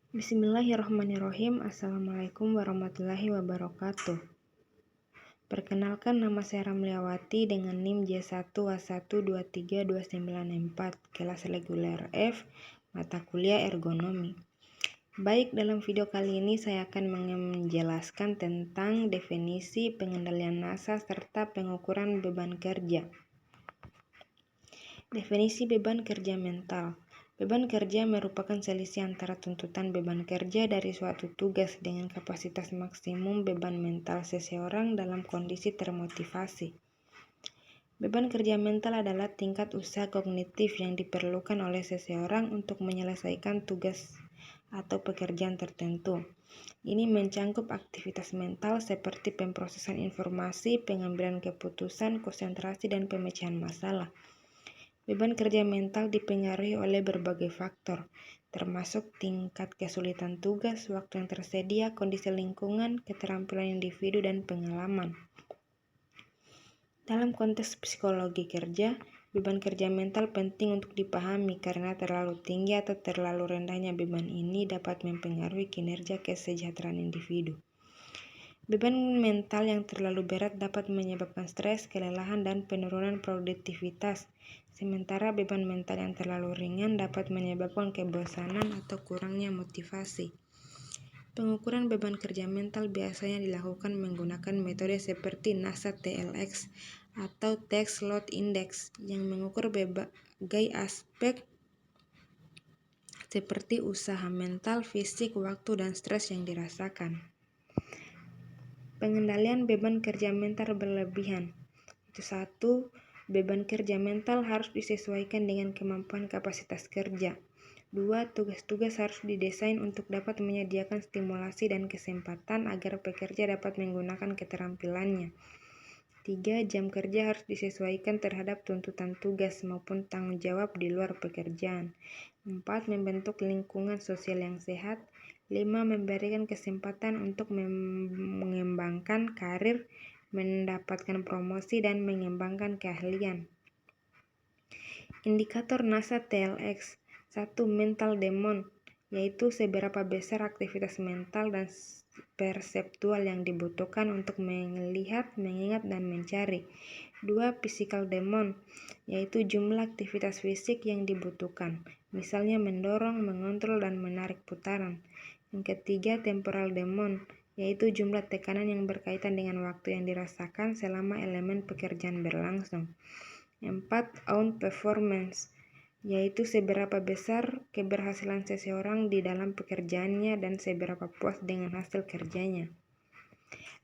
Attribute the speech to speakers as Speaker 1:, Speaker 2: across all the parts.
Speaker 1: Bismillahirrahmanirrahim. Assalamualaikum warahmatullahi wabarakatuh. Perkenalkan, nama saya Ramliawati dengan NIM J1A1232964, kelas reguler F, mata kuliah ergonomi. Baik, dalam video kali ini saya akan menjelaskan tentang definisi, pengendalian NASA, serta pengukuran beban kerja. Definisi beban kerja mental. Beban kerja merupakan selisih antara tuntutan beban kerja dari suatu tugas dengan kapasitas maksimum beban mental seseorang dalam kondisi termotivasi. Beban kerja mental adalah tingkat usaha kognitif yang diperlukan oleh seseorang untuk menyelesaikan tugas atau pekerjaan tertentu. Ini mencangkup aktivitas mental seperti pemrosesan informasi, pengambilan keputusan, konsentrasi, dan pemecahan masalah. Beban kerja mental dipengaruhi oleh berbagai faktor, termasuk tingkat kesulitan tugas, waktu yang tersedia, kondisi lingkungan, keterampilan individu, dan pengalaman. Dalam konteks psikologi kerja, beban kerja mental penting untuk dipahami karena terlalu tinggi atau terlalu rendahnya beban ini dapat mempengaruhi kinerja kesejahteraan individu. Beban mental yang terlalu berat dapat menyebabkan stres, kelelahan, dan penurunan produktivitas. Sementara beban mental yang terlalu ringan dapat menyebabkan kebosanan atau kurangnya motivasi. Pengukuran beban kerja mental biasanya dilakukan menggunakan metode seperti NASA TLX atau Task Load Index yang mengukur berbagai aspek seperti usaha mental, fisik, waktu, dan stres yang dirasakan. Pengendalian beban kerja mental berlebihan. 1. Beban kerja mental harus disesuaikan dengan kemampuan kapasitas kerja. 2. Tugas-tugas harus didesain untuk dapat menyediakan stimulasi dan kesempatan agar pekerja dapat menggunakan keterampilannya. 3. Jam kerja harus disesuaikan terhadap tuntutan tugas maupun tanggung jawab di luar pekerjaan. 4. Membentuk lingkungan sosial yang sehat. 5. Memberikan kesempatan untuk mengembangkan karir, mendapatkan promosi, dan mengembangkan keahlian. Indikator NASA TLX. 1. Mental Demon, yaitu seberapa besar aktivitas mental dan perseptual yang dibutuhkan untuk melihat, mengingat, dan mencari. 2. Physical Demon, yaitu jumlah aktivitas fisik yang dibutuhkan, misalnya mendorong, mengontrol, dan menarik putaran. Yang ketiga, Temporal Demon, yaitu jumlah tekanan yang berkaitan dengan waktu yang dirasakan selama elemen pekerjaan berlangsung. 4. On Performance, yaitu seberapa besar keberhasilan seseorang di dalam pekerjaannya dan seberapa puas dengan hasil kerjanya.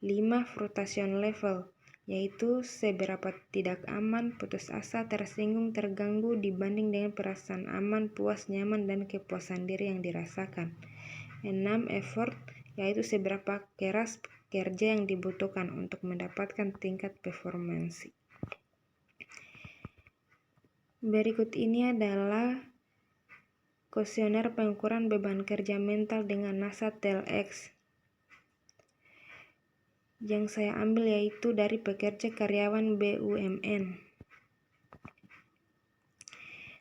Speaker 1: 5. Frustration Level, yaitu seberapa tidak aman, putus asa, tersinggung, terganggu dibanding dengan perasaan aman, puas, nyaman, dan kepuasan diri yang dirasakan. 6. Effort, yaitu seberapa keras kerja yang dibutuhkan untuk mendapatkan tingkat performansi. Berikut ini adalah kuesioner pengukuran beban kerja mental dengan NASA TLX yang saya ambil, yaitu dari pekerja karyawan BUMN.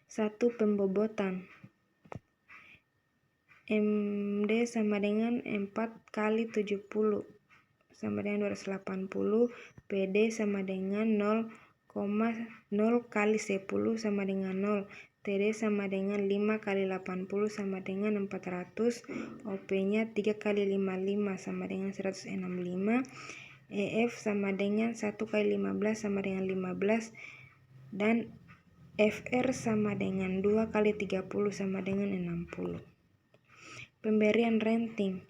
Speaker 1: 1. Pembobotan. MD sama dengan 4 kali 70 sama dengan 280, PD sama dengan 0,0 kali 10 sama dengan 0, TD sama dengan 5 kali 80 sama dengan 400, OP-nya 3 kali 55 sama dengan 165, EF sama dengan 1 kali 15 sama dengan 15, dan FR sama dengan 2 kali 30 sama dengan 60. Pemberian rating.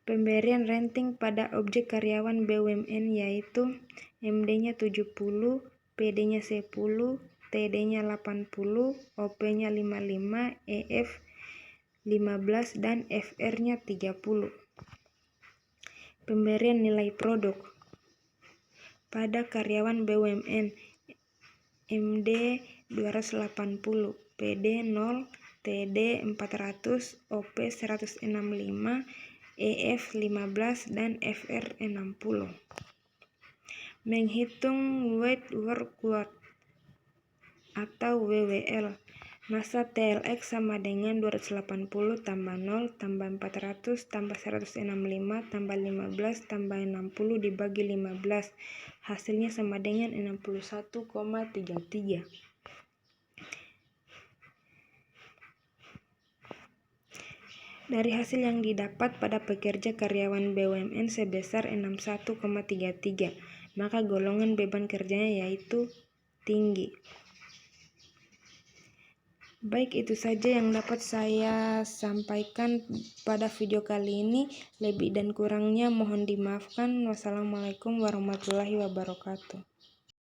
Speaker 1: Pemberian rating pada objek karyawan BUMN yaitu MD-nya 70, PD-nya 10, TD-nya 80, OP-nya 55, EF 15, dan FR-nya 30. Pemberian nilai produk. Pada karyawan BUMN, MD 280, PD 0, TD 400, OP 165, EF 15, dan FR 60. Menghitung Weight Work Load atau WWL. Massa TLX sama dengan 280 tambah 0 tambah 400 tambah 165 tambah 15 tambah 60 dibagi 15. Hasilnya sama dengan 61,33. Dari hasil yang didapat pada pekerja karyawan BUMN sebesar 61,33, maka golongan beban kerjanya yaitu tinggi. Baik, itu saja yang dapat saya sampaikan pada video kali ini. Lebih dan kurangnya mohon dimaafkan. Wassalamualaikum warahmatullahi wabarakatuh.